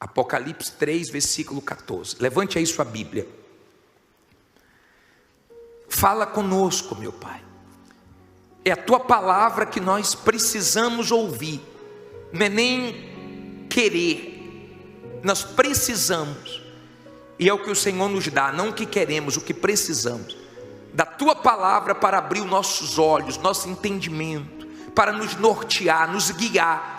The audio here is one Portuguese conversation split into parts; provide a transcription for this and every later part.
Apocalipse 3, versículo 14. Levante aí sua Bíblia. Fala conosco, meu Pai. É a tua palavra que nós precisamos ouvir. Não é nem querer. Nós precisamos. E é o que o Senhor nos dá, não o que queremos, o que precisamos. Da tua palavra para abrir os nossos olhos, nosso entendimento, para nos nortear, nos guiar.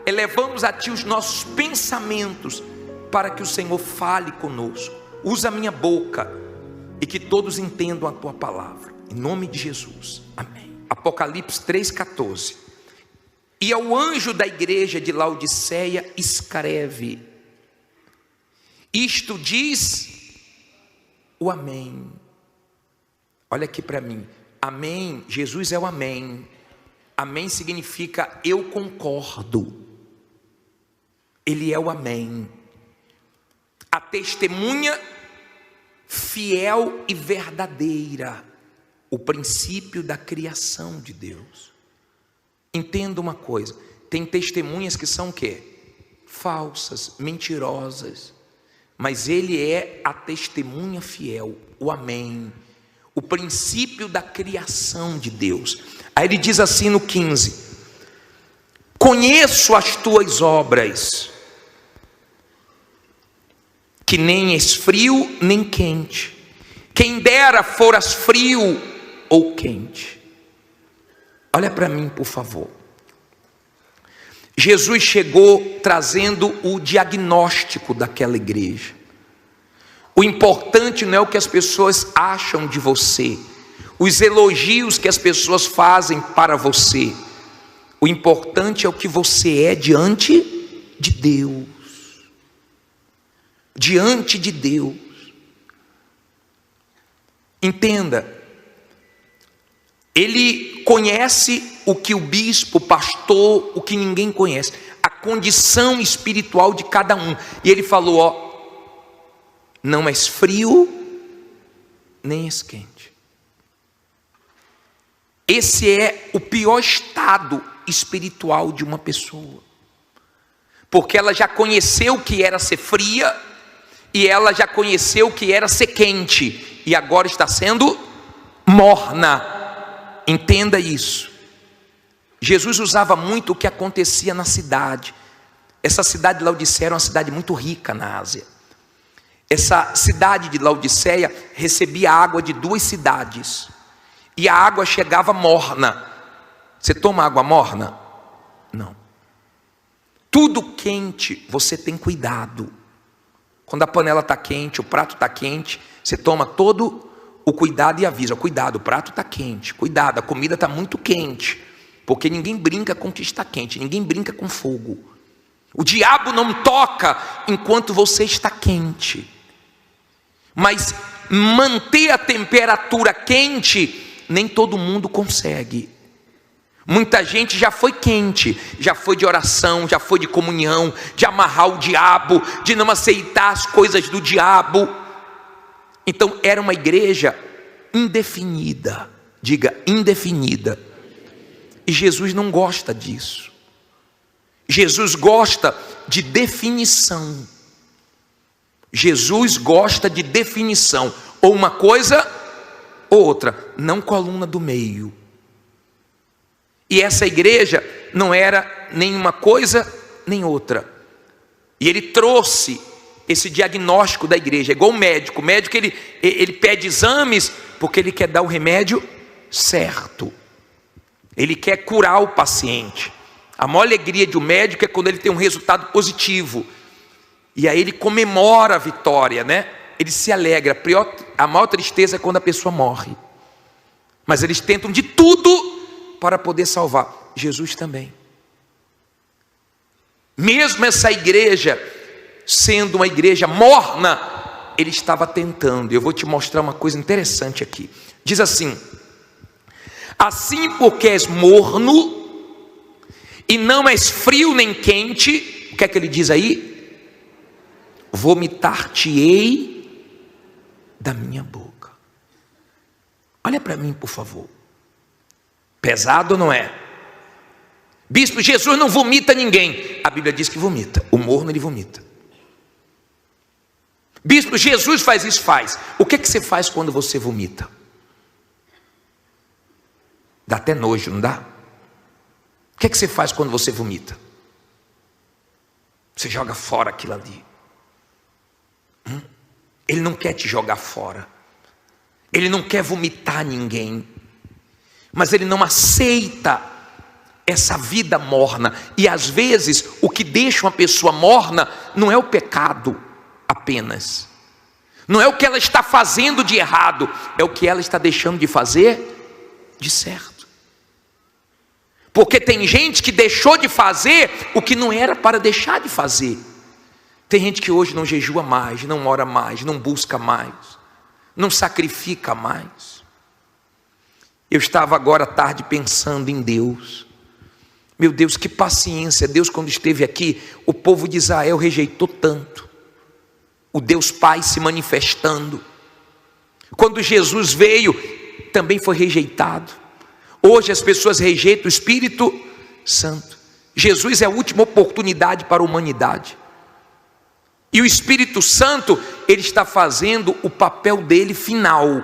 Elevamos a ti os nossos pensamentos, para que o Senhor fale conosco. Usa a minha boca e que todos entendam a tua palavra. Em nome de Jesus, amém. Apocalipse 3,14. E ao anjo da igreja de Laodiceia escreve: isto diz o amém. Olha aqui para mim. Amém, Jesus é o amém. Amém significa eu concordo. Ele é o amém. A testemunha fiel e verdadeira. O princípio da criação de Deus. Entenda uma coisa. Tem testemunhas que são o quê? Falsas, mentirosas. Mas ele é a testemunha fiel. O amém. O princípio da criação de Deus. Aí ele diz assim no 15: conheço as tuas obras, que nem és frio nem quente. Quem dera foras frio ou quente. Olha para mim, por favor. Jesus chegou trazendo o diagnóstico daquela igreja. O importante não é o que as pessoas acham de você, os elogios que as pessoas fazem para você. O importante é o que você é diante de Deus. Diante de Deus. Entenda, ele conhece o que o bispo, o pastor, o que ninguém conhece, a condição espiritual de cada um. E ele falou: ó, não és frio, nem és quente. Esse é o pior estado espiritual de uma pessoa, porque ela já conheceu o que era ser fria, e ela já conheceu o que era ser quente, e agora está sendo morna. Entenda isso. Jesus usava muito o que acontecia na cidade. Essa cidade de Laodiceia era uma cidade muito rica na Ásia. Essa cidade de Laodiceia recebia água de 2 cidades, e a água chegava morna. Você toma água morna? Não. Tudo quente, você tem cuidado. Quando a panela está quente, o prato está quente, você toma todo o cuidado e avisa: cuidado, o prato está quente, cuidado, a comida está muito quente. Porque ninguém brinca com o que está quente, ninguém brinca com fogo. O diabo não toca enquanto você está quente. Mas manter a temperatura quente, nem todo mundo consegue. Muita gente já foi quente, já foi de oração, já foi de comunhão, de amarrar o diabo, de não aceitar as coisas do diabo. Então era uma igreja indefinida. Diga, indefinida. E Jesus não gosta disso. Jesus gosta de definição. Jesus gosta de definição. Ou uma coisa ou outra, não coluna do meio. E essa igreja não era nem uma coisa nem outra. E ele trouxe esse diagnóstico da igreja. É igual o médico. O médico ele pede exames porque ele quer dar o remédio certo. Ele quer curar o paciente. A maior alegria de um médico é quando ele tem um resultado positivo. E aí ele comemora a vitória, né? Ele se alegra. A maior tristeza é quando a pessoa morre. Mas eles tentam de tudo para poder salvar. Jesus também. Mesmo essa igreja sendo uma igreja morna, ele estava tentando. Eu vou te mostrar uma coisa interessante aqui. Diz assim: assim porque és morno e não és frio nem quente, o que é que ele diz aí? Vomitar-te-ei da minha boca. Olha para mim, por favor. Pesado ou não é? Bispo, Jesus não vomita ninguém. A Bíblia diz que vomita. O morno ele vomita. Bispo, Jesus faz isso? Faz. O que você faz quando você vomita? Dá até nojo, não dá? O que você faz quando você vomita? Você joga fora aquilo ali. Ele não quer te jogar fora. Ele não quer vomitar ninguém. Mas ele não aceita essa vida morna. E às vezes o que deixa uma pessoa morna não é o pecado apenas. Não é o que ela está fazendo de errado, é o que ela está deixando de fazer de certo. Porque tem gente que deixou de fazer o que não era para deixar de fazer. Tem gente que hoje não jejua mais, não ora mais, não busca mais, não sacrifica mais. Eu estava agora à tarde pensando em Deus. Meu Deus, que paciência. Deus, quando esteve aqui, o povo de Israel rejeitou tanto. O Deus Pai se manifestando. Quando Jesus veio, também foi rejeitado. Hoje as pessoas rejeitam o Espírito Santo. Jesus é a última oportunidade para a humanidade. E o Espírito Santo, ele está fazendo o papel dele final.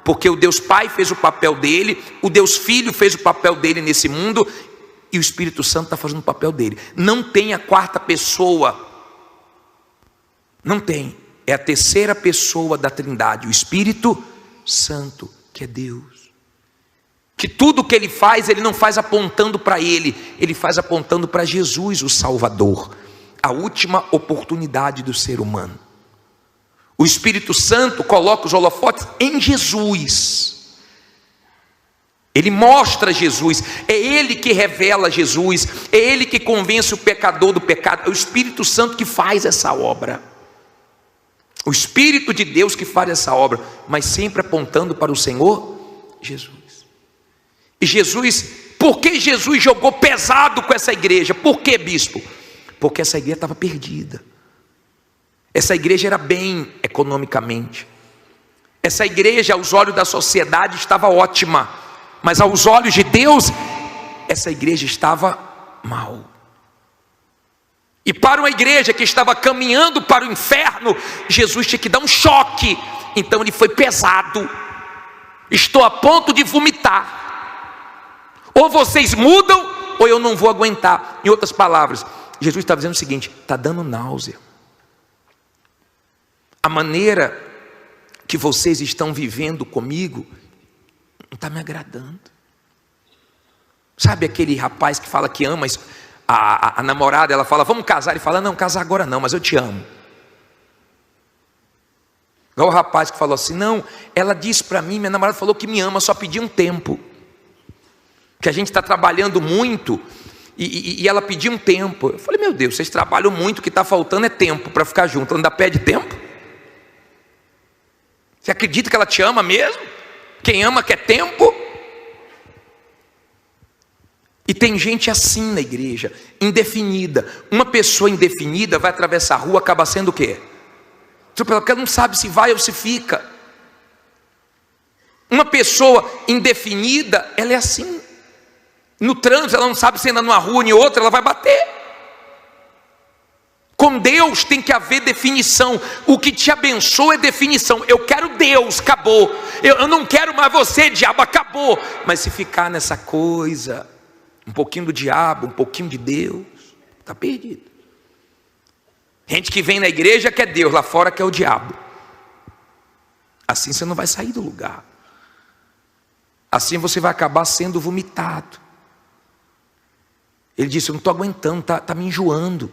Porque o Deus Pai fez o papel dele, o Deus Filho fez o papel dele nesse mundo, e o Espírito Santo está fazendo o papel dele. Não tem a quarta pessoa. Não tem. É a terceira pessoa da Trindade, o Espírito Santo, que é Deus. Que tudo que ele faz, ele não faz apontando para ele, ele faz apontando para Jesus, o Salvador. A última oportunidade do ser humano. O Espírito Santo coloca os holofotes em Jesus. Ele mostra Jesus, é Ele que revela Jesus, é Ele que convence o pecador do pecado, é o Espírito Santo que faz essa obra. O Espírito de Deus que faz essa obra, mas sempre apontando para o Senhor Jesus. E Jesus, por que Jesus jogou pesado com essa igreja? Por que, bispo? Porque essa igreja estava perdida. Essa igreja era bem economicamente. Essa igreja, aos olhos da sociedade, estava ótima. Mas aos olhos de Deus, essa igreja estava mal. E para uma igreja que estava caminhando para o inferno, Jesus tinha que dar um choque. Então ele foi pesado. Estou a ponto de vomitar. Ou vocês mudam, ou eu não vou aguentar. Em outras palavras, Jesus está dizendo o seguinte: está dando náusea. A maneira que vocês estão vivendo comigo não está me agradando. Sabe aquele rapaz que fala que ama a namorada, ela fala, vamos casar, ele fala, não, casar agora não, mas eu te amo. Igual o rapaz que falou assim, não, ela disse para mim, minha namorada falou que me ama, só pediu um tempo. Que a gente está trabalhando muito e ela pediu um tempo. Eu falei, meu Deus, vocês trabalham muito, o que está faltando é tempo para ficar junto, ainda pede tempo? Você acredita que ela te ama mesmo? Quem ama quer tempo? E tem gente assim na igreja, indefinida. Uma pessoa indefinida vai atravessar a rua, acaba sendo o quê? Porque ela não sabe se vai ou se fica. Uma pessoa indefinida, ela é assim. No trânsito, ela não sabe se anda numa rua ou em outra, ela vai bater. Com Deus tem que haver definição. O que te abençoa é definição. Eu quero Deus, acabou. Eu não quero mais você, diabo, acabou. Mas se ficar nessa coisa, um pouquinho do diabo, um pouquinho de Deus, está perdido. Gente que vem na igreja quer Deus, lá fora quer o diabo. Assim você não vai sair do lugar. Assim você vai acabar sendo vomitado. Ele disse, eu não estou aguentando, está me enjoando.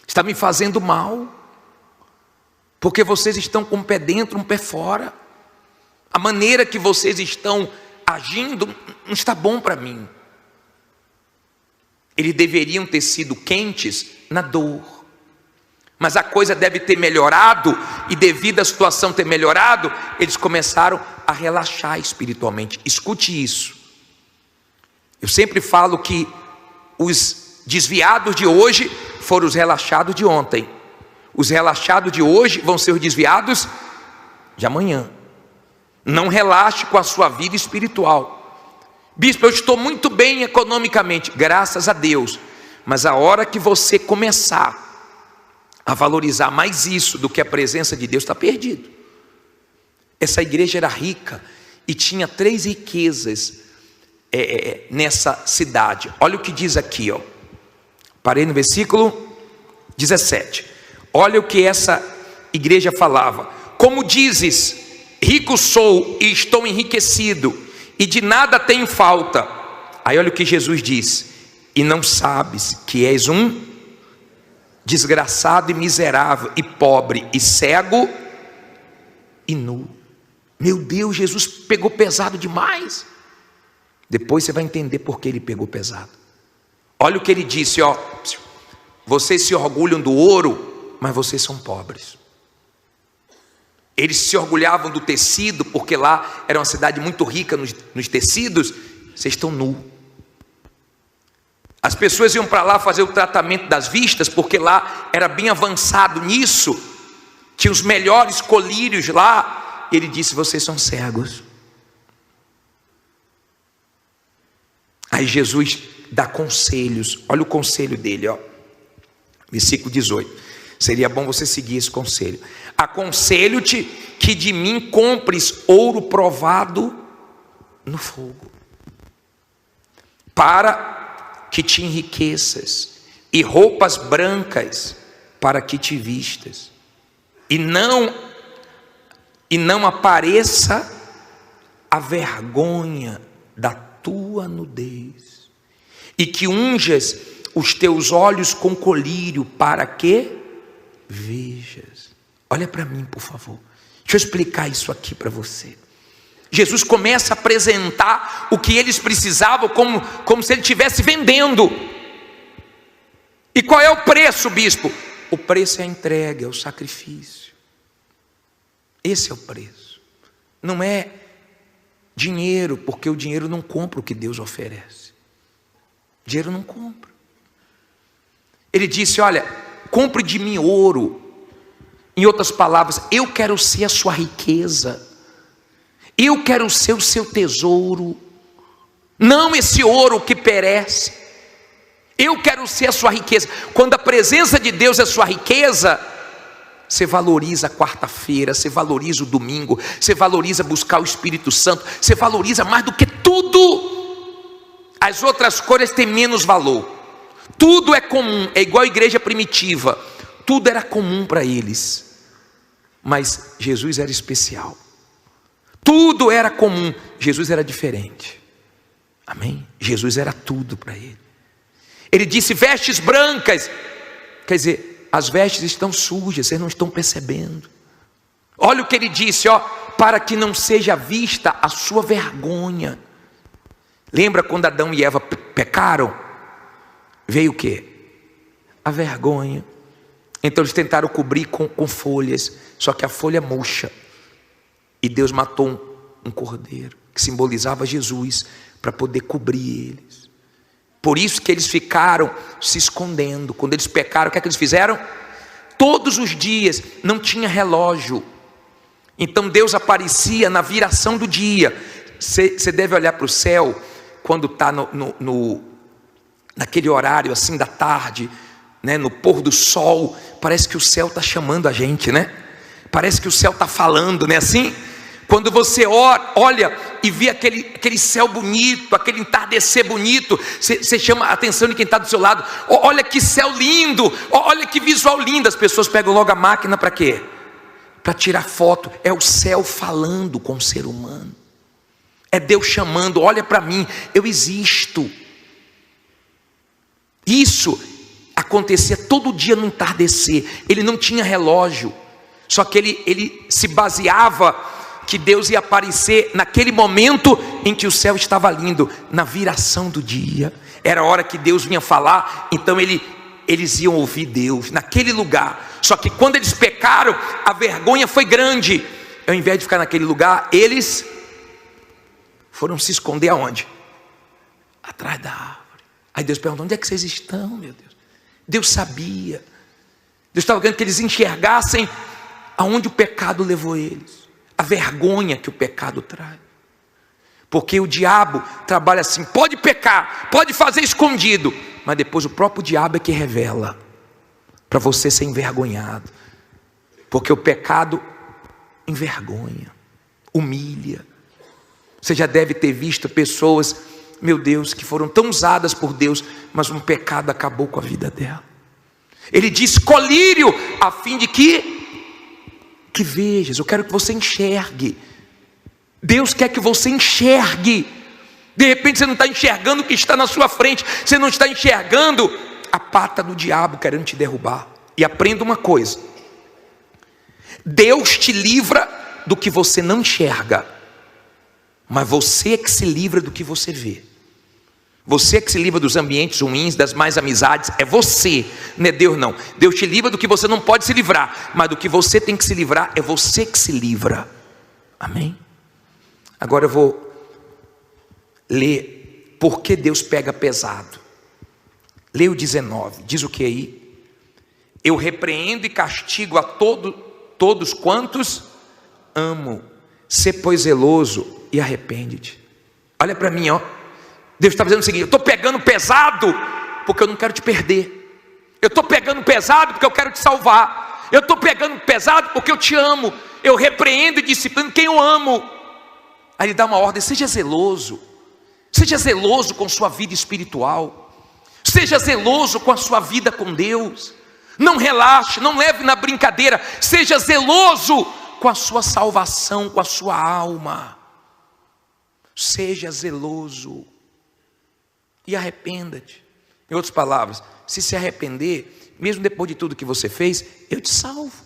Está me fazendo mal. Porque vocês estão com um pé dentro, um pé fora. A maneira que vocês estão agindo não está bom para mim. Eles deveriam ter sido quentes na dor. Mas a coisa deve ter melhorado. E devido à situação ter melhorado, eles começaram a relaxar espiritualmente. Escute isso. Eu sempre falo que os desviados de hoje foram os relaxados de ontem. Os relaxados de hoje vão ser os desviados de amanhã. Não relaxe com a sua vida espiritual. Bispo, eu estou muito bem economicamente, graças a Deus. Mas a hora que você começar a valorizar mais isso do que a presença de Deus, está perdido. Essa igreja era rica e tinha 3 riquezas nessa cidade. Olha o que diz aqui, ó. Parei no versículo 17. Olha o que essa igreja falava: como dizes, rico sou e estou enriquecido, e de nada tenho falta. Aí olha o que Jesus diz: e não sabes que és um desgraçado e miserável, e pobre, e cego, e nu. Meu Deus, Jesus pegou pesado demais. Depois você vai entender por que ele pegou pesado. Olha o que ele disse, ó: vocês se orgulham do ouro, mas vocês são pobres. Eles se orgulhavam do tecido, porque lá era uma cidade muito rica nos tecidos. Vocês estão nus. As pessoas iam para lá fazer o tratamento das vistas, porque lá era bem avançado nisso. Tinha os melhores colírios lá. E ele disse: vocês são cegos. Aí Jesus dá conselhos. Olha o conselho dele, ó. Versículo 18. Seria bom você seguir esse conselho. Aconselho-te que de mim compres ouro provado no fogo, para que te enriqueças, e roupas brancas para que te vistas, e não apareça a vergonha da tua nudez, e que unjas os teus olhos com colírio, para que vejas. Olha para mim, por favor. Deixa eu explicar isso aqui para você. Jesus começa a apresentar o que eles precisavam como se ele estivesse vendendo. E qual é o preço, bispo? O preço é a entrega, é o sacrifício. Esse é o preço. Não é dinheiro, porque o dinheiro não compra o que Deus oferece. O dinheiro não compra. Ele disse: olha, compre de mim ouro. Em outras palavras, eu quero ser a sua riqueza. Eu quero ser o seu tesouro. Não esse ouro que perece. Eu quero ser a sua riqueza. Quando a presença de Deus é sua riqueza, você valoriza a quarta-feira, você valoriza o domingo, você valoriza buscar o Espírito Santo, você valoriza mais do que tudo. As outras coisas têm menos valor. Tudo é comum, é igual a igreja primitiva. Tudo era comum para eles, mas Jesus era especial. Tudo era comum, Jesus era diferente. Amém? Jesus era tudo para ele. Ele disse: vestes brancas. Quer dizer, as vestes estão sujas, vocês não estão percebendo. Olha o que ele disse, ó: para que não seja vista a sua vergonha. Lembra quando Adão e Eva pecaram? Veio o quê? A vergonha. Então eles tentaram cobrir com folhas, só que a folha murcha. E Deus matou um cordeiro, que simbolizava Jesus, para poder cobrir eles. Por isso que eles ficaram se escondendo. Quando eles pecaram, o que é que eles fizeram? Todos os dias, não tinha relógio. Então Deus aparecia na viração do dia. Você deve olhar para o céu, quando está naquele horário assim da tarde, né, no pôr do sol. Parece que o céu está chamando a gente, né? Parece que o céu está falando, né? Assim, quando você olha e vê aquele céu bonito, aquele entardecer bonito, você chama a atenção de quem está do seu lado. Olha que céu lindo, olha que visual lindo. As pessoas pegam logo a máquina para quê? Para tirar foto. É o céu falando com o ser humano. É Deus chamando: olha para mim, eu existo. Isso acontecia todo dia no entardecer. Ele não tinha relógio, só que ele se baseava que Deus ia aparecer naquele momento em que o céu estava lindo, na viração do dia. Era a hora que Deus vinha falar, então eles iam ouvir Deus naquele lugar. Só que quando eles pecaram, a vergonha foi grande. Ao invés de ficar naquele lugar, eles foram se esconder aonde? Atrás da árvore. Aí Deus perguntou: onde é que vocês estão, meu Deus? Deus sabia. Deus estava querendo que eles enxergassem aonde o pecado levou eles, a vergonha que o pecado traz. Porque o diabo trabalha assim: pode pecar, pode fazer escondido, mas depois o próprio diabo é que revela. para você ser envergonhado, porque o pecado envergonha, humilha. Você já deve ter visto pessoas, meu Deus, que foram tão usadas por Deus, mas um pecado acabou com a vida dela. Ele diz: colírio, a fim de que vejas. Eu quero que você enxergue. Deus quer que você enxergue. De repente você não está enxergando o que está na sua frente, você não está enxergando a pata do diabo querendo te derrubar. E aprenda uma coisa: Deus te livra do que você não enxerga, mas você é que se livra do que você vê. Você é que se livra dos ambientes ruins, das más amizades. É você, não é Deus não. Deus te livra do que você não pode se livrar, mas do que você tem que se livrar, é você que se livra. Amém? Agora eu vou ler por que Deus pega pesado. Leia o 19, diz o que aí? Eu repreendo e castigo a todos quantos amo. Sê, pois, zeloso e arrepende-te. Olha para mim, ó. Deus está dizendo o seguinte: eu estou pegando pesado porque eu não quero te perder. Eu estou pegando pesado porque eu quero te salvar. Eu estou pegando pesado porque eu te amo. Eu repreendo e disciplino quem eu amo. Aí ele dá uma ordem: seja zeloso. Seja zeloso com sua vida espiritual. Seja zeloso com a sua vida com Deus. Não relaxe, não leve na brincadeira. Seja zeloso com a sua salvação, com a sua alma. Seja zeloso e arrependa-te. Em outras palavras, se arrepender, mesmo depois de tudo que você fez, eu te salvo.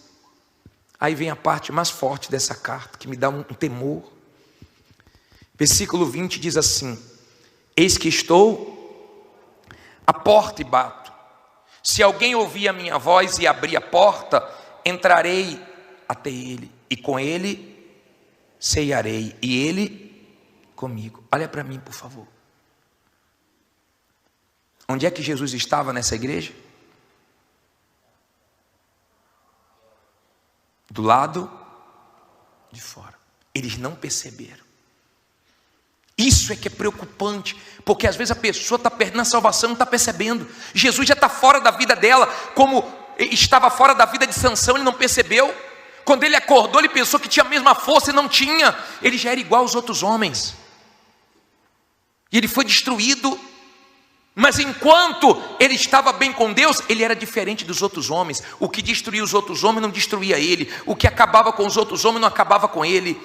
Aí vem a parte mais forte dessa carta, que me dá um temor. Versículo 20 diz assim: eis que estou à porta e bato. Se alguém ouvir a minha voz e abrir a porta, entrarei até ele, e com ele ceiarei, e ele comigo. Olha para mim, por favor. Onde é que Jesus estava nessa igreja? Do lado de fora. Eles não perceberam. Isso é que é preocupante, porque às vezes a pessoa está perdendo a salvação e não está percebendo. Jesus já está fora da vida dela, como estava fora da vida de Sansão, ele não percebeu. Quando ele acordou, ele pensou que tinha a mesma força e não tinha. Ele já era igual aos outros homens. E ele foi destruído. Mas enquanto ele estava bem com Deus, ele era diferente dos outros homens. O que destruía os outros homens não destruía ele. O que acabava com os outros homens não acabava com ele.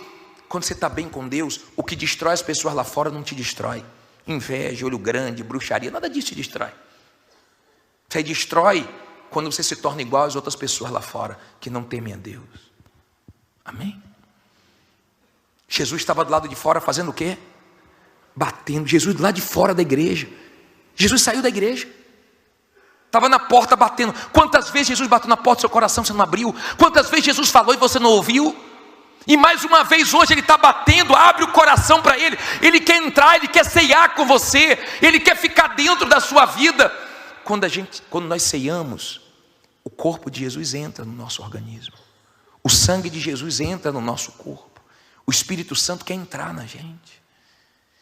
Quando você está bem com Deus, o que destrói as pessoas lá fora não te destrói. Inveja, olho grande, bruxaria, nada disso te destrói. Você destrói quando você se torna igual às outras pessoas lá fora, que não temem a Deus. Amém? Jesus estava do lado de fora fazendo o quê? Batendo. Jesus do lado de fora da igreja. Jesus saiu da igreja, estava na porta batendo. Quantas vezes Jesus bateu na porta do seu coração, você não abriu? Quantas vezes Jesus falou e você não ouviu? E mais uma vez hoje ele está batendo. Abre o coração para ele. Ele quer entrar, ele quer ceiar com você, ele quer ficar dentro da sua vida. Quando nós ceiamos, o corpo de Jesus entra no nosso organismo, o sangue de Jesus entra no nosso corpo, o Espírito Santo quer entrar na gente.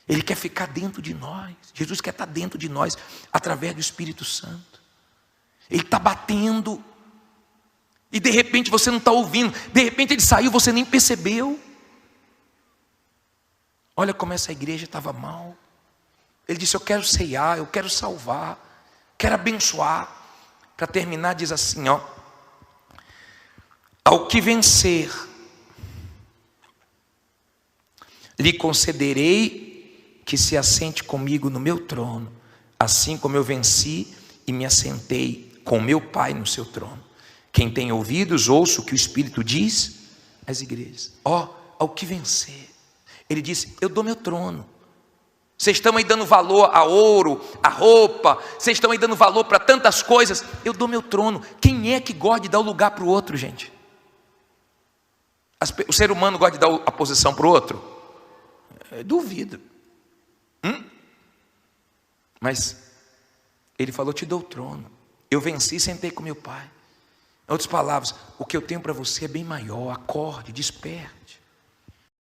Ele quer ficar dentro de nós. Jesus quer estar dentro de nós através do Espírito Santo. Ele está batendo. E de repente você não está ouvindo. De repente ele saiu, você nem percebeu. Olha como essa igreja estava mal. Ele disse: eu quero ceiar, eu quero salvar, quero abençoar. Para terminar diz assim, ó: ao que vencer, lhe concederei que se assente comigo no meu trono, assim como eu venci e me assentei com meu Pai no seu trono. Quem tem ouvidos, ouça o que o Espírito diz às igrejas. Ó, ao que vencer. Ele disse: eu dou meu trono. Vocês estão aí dando valor a ouro, a roupa, vocês estão aí dando valor para tantas coisas. Eu dou meu trono. Quem é que gosta de dar o lugar para o outro, gente? O ser humano gosta de dar a posição para o outro? Duvido. Mas ele falou: te dou o trono. Eu venci e sentei com meu Pai. Em outras palavras, o que eu tenho para você é bem maior. Acorde, desperte.